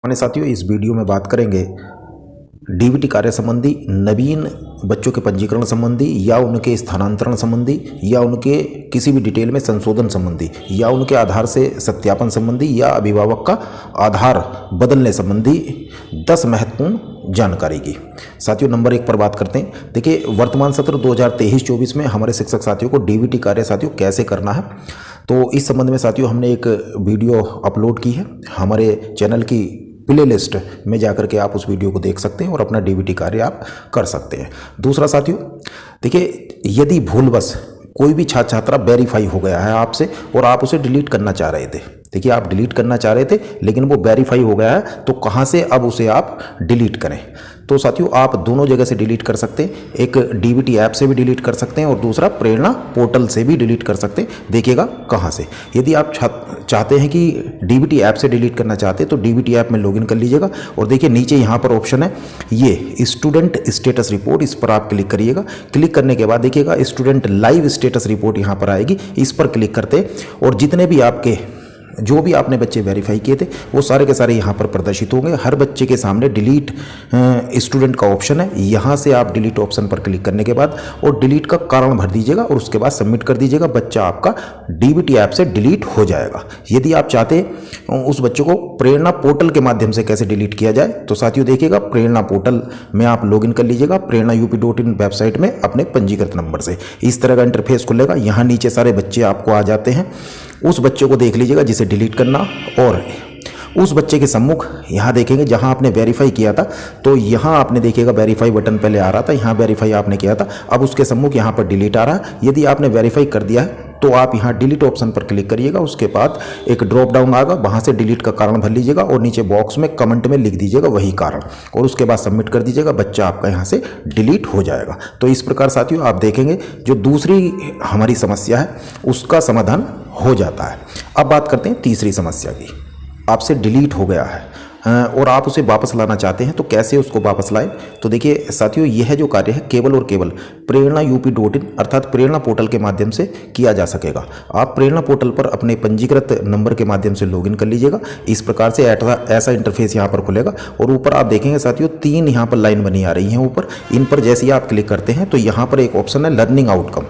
हमारे साथियों, इस वीडियो में बात करेंगे डीबीटी कार्य संबंधी, नवीन बच्चों के पंजीकरण संबंधी, या उनके स्थानांतरण संबंधी, या उनके किसी भी डिटेल में संशोधन संबंधी, या उनके आधार से सत्यापन संबंधी, या अभिभावक का आधार बदलने संबंधी 10 महत्वपूर्ण जानकारी की। साथियों, नंबर 1 पर बात करते हैं। देखिए, वर्तमान सत्र 2023-24 में हमारे शिक्षक साथियों को डीबीटी कार्य साथियों कैसे करना है, तो इस संबंध में साथियों हमने एक वीडियो अपलोड की है। हमारे चैनल की प्ले लिस्ट में जाकर के आप उस वीडियो को देख सकते हैं और अपना डीबीटी कार्य आप कर सकते हैं। दूसरा साथियों, देखिए, यदि भूलवश कोई भी छात्र छात्रा वेरीफाई हो गया है आपसे और आप उसे डिलीट करना चाह रहे थे, देखिए आप डिलीट करना चाह रहे थे लेकिन वो वेरीफाई हो गया है, तो कहाँ से अब उसे आप डिलीट करें? तो साथियों, आप दोनों जगह से डिलीट कर सकते हैं। एक डीबीटी ऐप से भी डिलीट कर सकते हैं और दूसरा प्रेरणा पोर्टल से भी डिलीट कर सकते हैं। देखिएगा कहाँ से। यदि आप चाहते हैं कि डीबीटी ऐप से डिलीट करना चाहते हैं तो डीबीटी ऐप में लॉगिन कर लीजिएगा और देखिए नीचे यहाँ पर ऑप्शन है ये स्टूडेंट स्टेटस रिपोर्ट, इस पर आप क्लिक करिएगा। क्लिक करने के बाद देखिएगा स्टूडेंट लाइव स्टेटस रिपोर्ट यहाँ पर आएगी, इस पर क्लिक करते और जितने भी आपके जो भी आपने बच्चे वेरीफाई किए थे वो सारे के सारे यहाँ पर प्रदर्शित होंगे। हर बच्चे के सामने डिलीट स्टूडेंट का ऑप्शन है, यहाँ से आप डिलीट ऑप्शन पर क्लिक करने के बाद और डिलीट का कारण भर दीजिएगा और उसके बाद सबमिट कर दीजिएगा। बच्चा आपका डीबीटी ऐप से डिलीट हो जाएगा। यदि आप चाहते उस बच्चे को प्रेरणा पोर्टल के माध्यम से कैसे डिलीट किया जाए, तो साथियों देखिएगा प्रेरणा पोर्टल में आप लॉगिन कर लीजिएगा प्रेरणा UP.in वेबसाइट में अपने पंजीकृत नंबर से। इस तरह का इंटरफेस खुलेगा। यहाँ नीचे सारे बच्चे आपको आ जाते हैं। उस बच्चे को देख लीजिएगा जिसे डिलीट करना, और उस बच्चे के सम्मुख यहाँ देखेंगे जहाँ आपने वेरीफाई किया था, तो यहाँ आपने देखिएगा वेरीफाई बटन पहले आ रहा था, यहाँ वेरीफाई आपने किया था, अब उसके सम्मुख यहाँ पर डिलीट आ रहा है। यदि आपने वेरीफाई कर दिया है तो आप यहाँ डिलीट ऑप्शन पर क्लिक करिएगा। उसके बाद एक ड्रॉप डाउन आएगा, वहाँ से डिलीट का कारण भर लीजिएगा और नीचे बॉक्स में कमेंट में लिख दीजिएगा वही कारण और उसके बाद सबमिट कर दीजिएगा। बच्चा आपका यहाँ से डिलीट हो जाएगा। तो इस प्रकार साथियों आप देखेंगे जो दूसरी हमारी समस्या है उसका समाधान हो जाता है। अब बात करते हैं तीसरी समस्या की। आपसे डिलीट हो गया है और आप उसे वापस लाना चाहते हैं, तो कैसे उसको वापस लाएं? तो देखिए साथियों, यह जो कार्य है केवल और केवल प्रेरणा UP.in अर्थात प्रेरणा पोर्टल के माध्यम से किया जा सकेगा। आप प्रेरणा पोर्टल पर अपने पंजीकृत नंबर के माध्यम से लॉगिन कर लीजिएगा। इस प्रकार से ऐसा इंटरफेस यहाँ पर खुलेगा और ऊपर आप देखेंगे साथियों 3 यहाँ पर लाइन बनी आ रही हैं ऊपर। इन पर जैसे ही आप क्लिक करते हैं तो यहाँ पर एक ऑप्शन है लर्निंग आउटकम।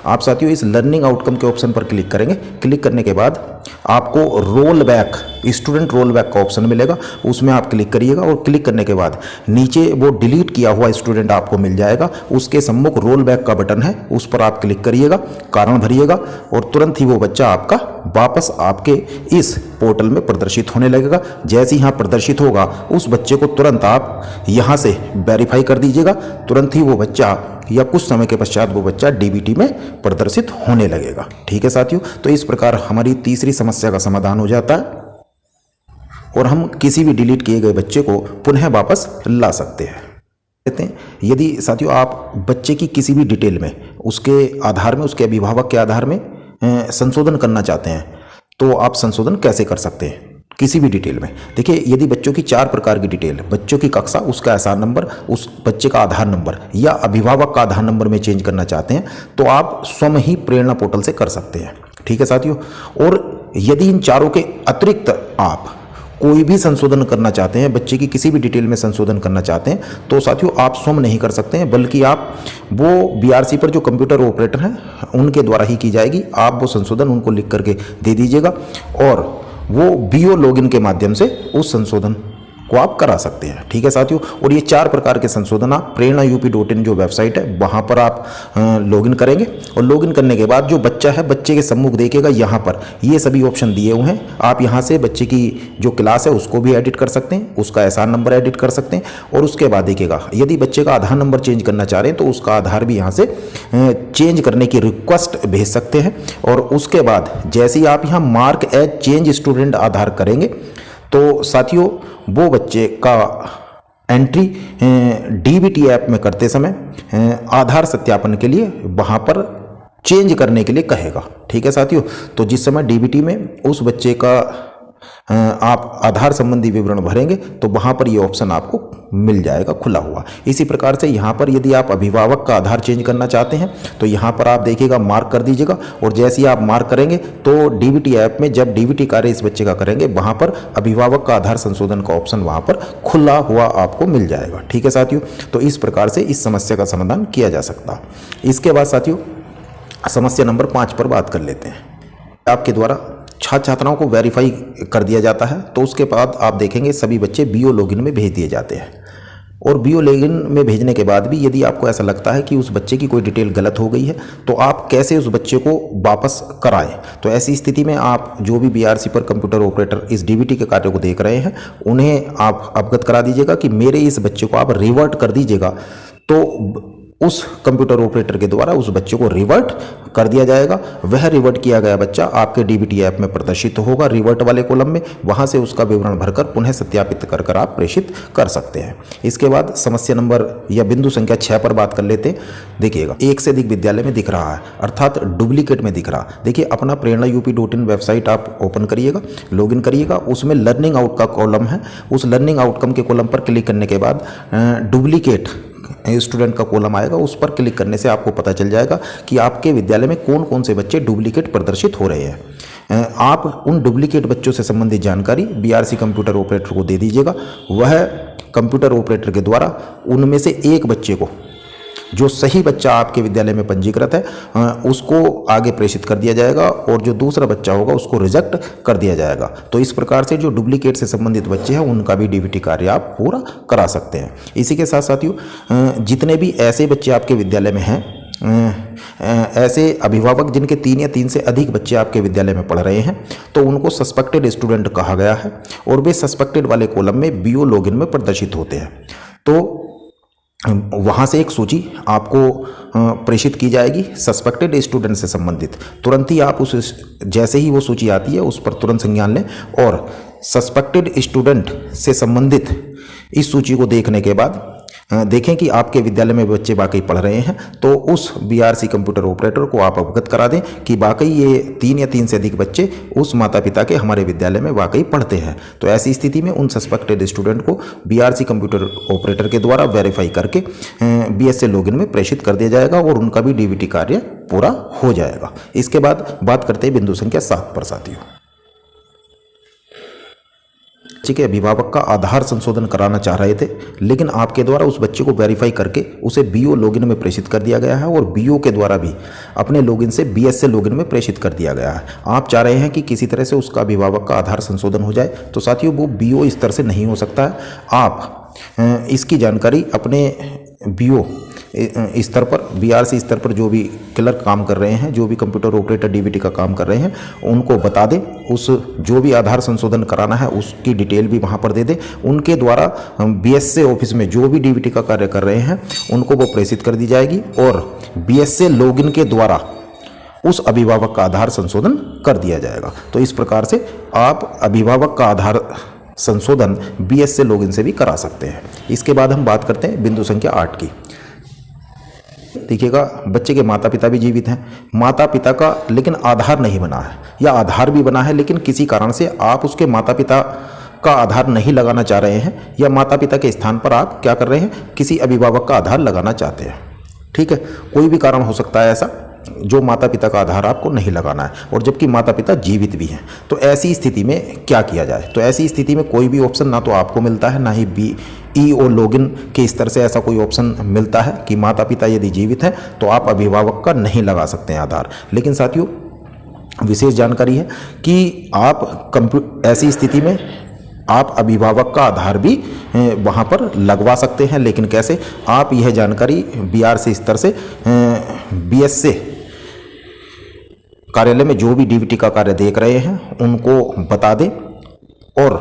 आप साथियों इस लर्निंग आउटकम के ऑप्शन पर क्लिक करेंगे। क्लिक करने के बाद आपको roll back, student roll back का ऑप्शन मिलेगा, उसमें आप क्लिक करिएगा और क्लिक करने के बाद नीचे वो डिलीट किया हुआ स्टूडेंट आपको मिल जाएगा। उसके सम्मुख रोल बैक का बटन है, उस पर आप क्लिक करिएगा, कारण भरिएगा और तुरंत ही वो बच्चा आपका वापस आपके इस पोर्टल में प्रदर्शित होने लगेगा। जैसे ही यहाँ प्रदर्शित होगा उस बच्चे को तुरंत आप यहाँ से वेरीफाई कर दीजिएगा। तुरंत ही वो बच्चा या कुछ समय के पश्चात वो बच्चा डीबीटी में प्रदर्शित होने लगेगा। ठीक है साथियों, तो इस प्रकार हमारी तीसरी समस्या का समाधान हो जाता है और हम किसी भी डिलीट किए गए बच्चे को पुनः वापस ला सकते हैं। यदि साथियों आप बच्चे की किसी भी डिटेल में उसके आधार में, उसके अभिभावक के आधार में संशोधन करना चाहते हैं, तो आप संशोधन कैसे कर सकते हैं किसी भी डिटेल में? देखिए, यदि बच्चों की 4 प्रकार की डिटेल, बच्चों की कक्षा, उसका एसआर नंबर, उस बच्चे का आधार नंबर या अभिभावक का आधार नंबर में चेंज करना चाहते हैं, तो आप स्वयं ही प्रेरणा पोर्टल से कर सकते हैं। ठीक है साथियों, और यदि इन चारों के अतिरिक्त आप कोई भी संशोधन करना चाहते हैं, बच्चे की किसी भी डिटेल में संशोधन करना चाहते हैं, तो साथियों आप स्वयं नहीं कर सकते हैं, बल्कि आप वो BRC पर जो कंप्यूटर ऑपरेटर हैं उनके द्वारा ही की जाएगी। आप वो संशोधन उनको लिख करके दे दीजिएगा और वो BO लॉगिन के माध्यम से उस संशोधन को आप करा सकते हैं। ठीक है साथियों, और ये 4 प्रकार के संशोधन आप प्रेरणा UP.in जो वेबसाइट है वहाँ पर आप लॉगिन करेंगे और लॉगिन करने के बाद जो बच्चा है, बच्चे के सम्मुख देखेगा यहाँ पर ये सभी ऑप्शन दिए हुए हैं। आप यहाँ से बच्चे की जो क्लास है उसको भी एडिट कर सकते हैं, उसका एसआर नंबर एडिट कर सकते हैं और उसके बाद देखिएगा यदि बच्चे का आधार नंबर चेंज करना चाह रहे हैं तो उसका आधार भी यहाँ से चेंज करने की रिक्वेस्ट भेज सकते हैं। और उसके बाद जैसे ही आप यहाँ मार्क एज चेंज स्टूडेंट आधार करेंगे तो साथियों वो बच्चे का एंट्री डीबीटी ऐप में करते समय आधार सत्यापन के लिए वहाँ पर चेंज करने के लिए कहेगा। ठीक है साथियों, तो जिस समय डीबीटी में उस बच्चे का आप आधार संबंधी विवरण भरेंगे तो वहाँ पर ये ऑप्शन आपको मिल जाएगा खुला हुआ। इसी प्रकार से यहाँ पर यदि आप अभिभावक का आधार चेंज करना चाहते हैं तो यहाँ पर आप देखिएगा मार्क कर दीजिएगा, और जैसे ही आप मार्क करेंगे तो डीबीटी ऐप में जब डीबीटी कार्य इस बच्चे का करेंगे वहाँ पर अभिभावक का आधार संशोधन का ऑप्शन वहाँ पर खुला हुआ आपको मिल जाएगा। ठीक है साथियों, तो इस प्रकार से इस समस्या का समाधान किया जा सकता। इसके बाद साथियों समस्या नंबर 5 पर बात कर लेते हैं। आपके द्वारा छात्र छात्राओं को वेरीफाई कर दिया जाता है, तो उसके बाद आप देखेंगे सभी बच्चे बीओ लॉगिन में भेज दिए जाते हैं, और बीओ लॉगिन में भेजने के बाद भी यदि आपको ऐसा लगता है कि उस बच्चे की कोई डिटेल गलत हो गई है तो आप कैसे उस बच्चे को वापस कराएं। तो ऐसी स्थिति में आप जो भी बीआरसी पर कंप्यूटर ऑपरेटर इस डीबीटी के कार्य को देख रहे हैं उन्हें आप अवगत करा दीजिएगा कि मेरे इस बच्चे को आप रिवर्ट कर दीजिएगा, तो उस कंप्यूटर ऑपरेटर के द्वारा उस बच्चे को रिवर्ट कर दिया जाएगा। वह रिवर्ट किया गया बच्चा आपके डीबीटी ऐप में प्रदर्शित होगा रिवर्ट वाले कॉलम में, वहां से उसका विवरण भरकर पुनः सत्यापित कर कर आप प्रेषित कर सकते हैं। इसके बाद समस्या नंबर या बिंदु संख्या 6 पर बात कर लेते हैं। देखिएगा एक से अधिक विद्यालय में दिख रहा है, अर्थात डुप्लीकेट में दिख रहा। देखिए अपना प्रेरणा-UP.in वेबसाइट आप ओपन करिएगा, लॉगिन करिएगा, उसमें लर्निंग आउट का कॉलम है। उस लर्निंग आउटकम के कॉलम पर क्लिक करने के बाद डुप्लीकेट स्टूडेंट का कॉलम आएगा, उस पर क्लिक करने से आपको पता चल जाएगा कि आपके विद्यालय में कौन कौन से बच्चे डुप्लीकेट प्रदर्शित हो रहे हैं। आप उन डुप्लीकेट बच्चों से संबंधित जानकारी बीआरसी कंप्यूटर ऑपरेटर को दे दीजिएगा। वह कंप्यूटर ऑपरेटर के द्वारा उनमें से एक बच्चे को, जो सही बच्चा आपके विद्यालय में पंजीकृत है, उसको आगे प्रेषित कर दिया जाएगा, और जो दूसरा बच्चा होगा उसको रिजेक्ट कर दिया जाएगा। तो इस प्रकार से जो डुप्लीकेट से संबंधित बच्चे हैं उनका भी डीबीटी कार्य आप पूरा करा सकते हैं। इसी के साथ साथियों जितने भी ऐसे बच्चे आपके विद्यालय में हैं, ऐसे अभिभावक जिनके 3 या 3 से अधिक बच्चे आपके विद्यालय में पढ़ रहे हैं, तो उनको सस्पेक्टेड स्टूडेंट कहा गया है, और वे सस्पेक्टेड वाले कॉलम में बीओ लॉगिन में प्रदर्शित होते हैं। तो वहाँ से एक सूची आपको प्रेषित की जाएगी सस्पेक्टेड स्टूडेंट से संबंधित। तुरंत ही आप उस जैसे ही वो सूची आती है उस पर तुरंत संज्ञान लें, और सस्पेक्टेड स्टूडेंट से संबंधित इस सूची को देखने के बाद देखें कि आपके विद्यालय में बच्चे वाकई पढ़ रहे हैं, तो उस बीआरसी कंप्यूटर ऑपरेटर को आप अवगत करा दें कि वाकई ये 3 या 3 से अधिक बच्चे उस माता पिता के हमारे विद्यालय में वाकई पढ़ते हैं। तो ऐसी स्थिति में उन सस्पेक्टेड स्टूडेंट को बीआरसी कंप्यूटर ऑपरेटर के द्वारा वेरीफाई करके बीएसए लॉगिन में प्रेषित कर दिया जाएगा, और उनका भी डीबीटी कार्य पूरा हो जाएगा। इसके बाद बात करते हैं बिंदु संख्या 7 पर साथियों। बच्चे के अभिभावक का आधार संशोधन कराना चाह रहे थे, लेकिन आपके द्वारा उस बच्चे को वेरीफाई करके उसे बीओ लॉगिन में प्रेषित कर दिया गया है, और बीओ के द्वारा भी अपने लॉगिन से बीएसए लॉगिन में प्रेषित कर दिया गया है। आप चाह रहे हैं कि किसी तरह से उसका अभिभावक का आधार संशोधन हो जाए, तो साथियों वो बीओ स्तर से नहीं हो सकता है। आप इसकी जानकारी अपने बीओ स्तर पर, बीआरसी स्तर पर जो भी क्लर्क काम कर रहे हैं, जो भी कंप्यूटर ऑपरेटर डीबीटी का काम कर रहे हैं, उनको बता दें। उस जो भी आधार संशोधन कराना है उसकी डिटेल भी वहाँ पर दे दें। उनके द्वारा बीएसए ऑफिस में जो भी डीबीटी का कार्य कर रहे हैं उनको वो प्रेषित कर दी जाएगी, और बीएसए लॉगिन के द्वारा उस अभिभावक का आधार संशोधन कर दिया जाएगा। तो इस प्रकार से आप अभिभावक का आधार संशोधन बीएसए लॉगिन से भी करा सकते हैं। इसके बाद हम बात करते हैं बिंदु संख्या 8 की। देखिएगा बच्चे के माता पिता भी जीवित हैं, माता पिता का लेकिन आधार नहीं बना है, या आधार भी बना है लेकिन किसी कारण से आप उसके माता पिता का आधार नहीं लगाना चाह रहे हैं, या माता पिता के स्थान पर आप क्या कर रहे हैं, किसी अभिभावक का आधार लगाना चाहते हैं। ठीक है, कोई भी कारण हो सकता है ऐसा जो माता पिता का आधार आपको नहीं लगाना है, और जबकि माता पिता जीवित भी हैं। तो ऐसी स्थिति में क्या किया जाए? तो ऐसी स्थिति में कोई भी ऑप्शन ना तो आपको मिलता है, ना ही बीईओ लॉगिन के स्तर से ऐसा कोई ऑप्शन मिलता है कि माता पिता यदि जीवित हैं तो आप अभिभावक का नहीं लगा सकते हैं आधार। लेकिन साथियों विशेष जानकारी है कि आप ऐसी स्थिति में आप अभिभावक का आधार भी वहाँ पर लगवा सकते हैं। लेकिन कैसे? आप यह जानकारी बीआरसी स्तर से बीएसए कार्यालय में जो भी डीबीटी का कार्य देख रहे हैं उनको बता दें, और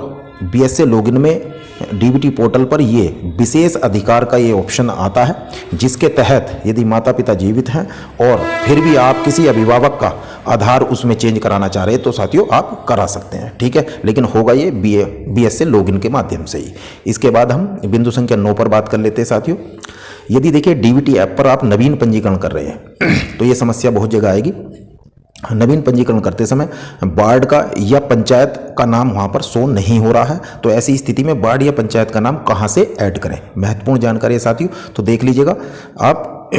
बीएसए लॉगिन में डीबीटी पोर्टल पर ये विशेष अधिकार का ये ऑप्शन आता है, जिसके तहत यदि माता पिता जीवित हैं और फिर भी आप किसी अभिभावक का आधार उसमें चेंज कराना चाह रहे हैं तो साथियों आप करा सकते हैं। ठीक है, लेकिन होगा ये बीएसए लॉगिन के माध्यम से ही। इसके बाद हम बिंदु संख्या 9 पर बात कर लेते हैं साथियों। यदि देखिए डीबीटी ऐप पर आप नवीन पंजीकरण कर रहे हैं तो ये समस्या बहुत जगह आएगी। नवीन पंजीकरण करते समय वार्ड का या पंचायत का नाम वहाँ पर शो नहीं हो रहा है, तो ऐसी स्थिति में वार्ड या पंचायत का नाम कहाँ से ऐड करें, महत्वपूर्ण जानकारी है साथियों। तो देख लीजिएगा आप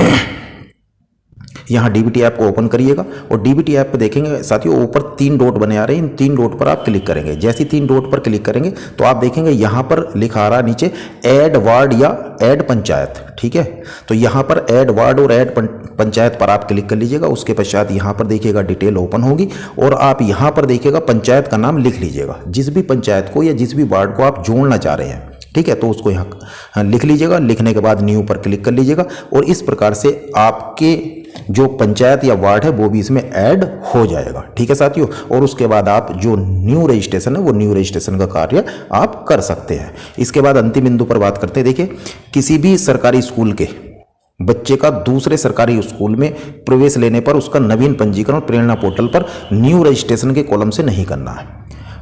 यहाँ डीबीटी ऐप को ओपन करिएगा और डीबीटी ऐप पे देखेंगे साथियों ऊपर 3 डॉट बने आ रहे हैं। इन 3 डॉट पर आप क्लिक करेंगे। जैसे 3 डॉट पर क्लिक करेंगे तो आप देखेंगे यहाँ पर लिखा आ रहा है नीचे ऐड वार्ड या ऐड पंचायत, ठीक है। तो यहाँ पर ऐड वार्ड और ऐड पंचायत पर आप क्लिक कर लीजिएगा। उसके पश्चात यहाँ पर देखिएगा डिटेल ओपन होगी और आप यहाँ पर देखिएगा पंचायत का नाम लिख लीजिएगा। जिस भी पंचायत को या जिस भी वार्ड को आप जोड़ना चाह रहे हैं, ठीक है, तो उसको यहाँ लिख लीजिएगा। लिखने के बाद न्यू पर क्लिक कर लीजिएगा और इस प्रकार से आपके जो पंचायत या वार्ड है वो भी इसमें ऐड हो जाएगा, ठीक है साथियों। और उसके बाद आप जो न्यू रजिस्ट्रेशन है वो न्यू रजिस्ट्रेशन का कार्य आप कर सकते हैं। इसके बाद अंतिम बिंदु पर बात करते हैं। देखिए, किसी भी सरकारी स्कूल के बच्चे का दूसरे सरकारी स्कूल में प्रवेश लेने पर उसका नवीन पंजीकरण प्रेरणा पोर्टल पर न्यू रजिस्ट्रेशन के कॉलम से नहीं करना है।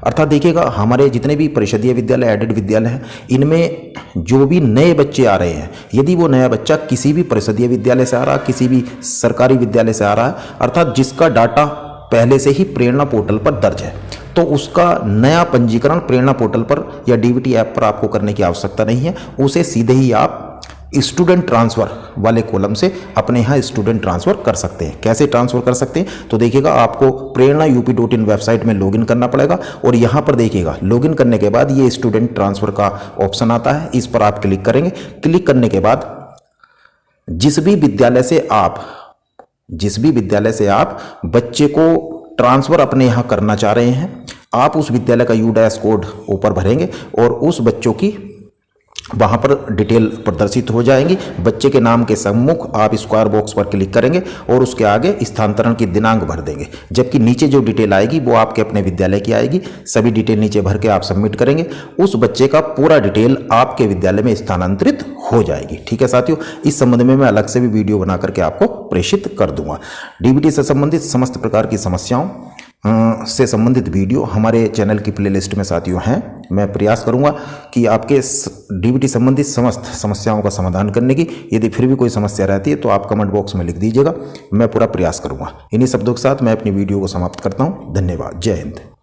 अर्थात देखिएगा, हमारे जितने भी परिषदीय विद्यालय, एडेड विद्यालय हैं, इनमें जो भी नए बच्चे आ रहे हैं, यदि वो नया बच्चा किसी भी परिषदीय विद्यालय से आ रहा है, किसी भी सरकारी विद्यालय से आ रहा है, अर्थात जिसका डाटा पहले से ही प्रेरणा पोर्टल पर दर्ज है, तो उसका नया पंजीकरण प्रेरणा पोर्टल पर या डीबीटी ऐप पर आपको करने की आवश्यकता नहीं है। उसे सीधे ही आप स्टूडेंट ट्रांसफ़र वाले कॉलम से अपने यहाँ स्टूडेंट ट्रांसफ़र कर सकते हैं। कैसे ट्रांसफ़र कर सकते हैं, तो देखिएगा आपको प्रेरणा UP.in वेबसाइट में लॉगिन करना पड़ेगा और यहाँ पर देखिएगा लॉगिन करने के बाद ये स्टूडेंट ट्रांसफ़र का ऑप्शन आता है, इस पर आप क्लिक करेंगे। क्लिक करने के बाद जिस भी विद्यालय से आप बच्चे को ट्रांसफ़र अपने यहाँ करना चाह रहे हैं, आप उस विद्यालय का U- कोड ऊपर भरेंगे और उस बच्चों की वहाँ पर डिटेल प्रदर्शित हो जाएंगी। बच्चे के नाम के सम्मुख आप स्क्वायर बॉक्स पर क्लिक करेंगे और उसके आगे स्थानांतरण की दिनांक भर देंगे, जबकि नीचे जो डिटेल आएगी वो आपके अपने विद्यालय की आएगी। सभी डिटेल नीचे भर के आप सबमिट करेंगे, उस बच्चे का पूरा डिटेल आपके विद्यालय में स्थानांतरित हो जाएगी, ठीक है साथियों। इस संबंध में मैं अलग से भी वीडियो बना करके आपको प्रेषित कर दूंगा। डीबीटी से संबंधित समस्त प्रकार की समस्याओं से संबंधित वीडियो हमारे चैनल की प्लेलिस्ट में साथियों हैं। मैं प्रयास करूंगा कि आपके डीबीटी संबंधित समस्त समस्याओं का समाधान करने की। यदि फिर भी कोई समस्या रहती है तो आप कमेंट बॉक्स में लिख दीजिएगा, मैं पूरा प्रयास करूंगा। इन्हीं शब्दों के साथ मैं अपनी वीडियो को समाप्त करता हूं। धन्यवाद। जय हिंद।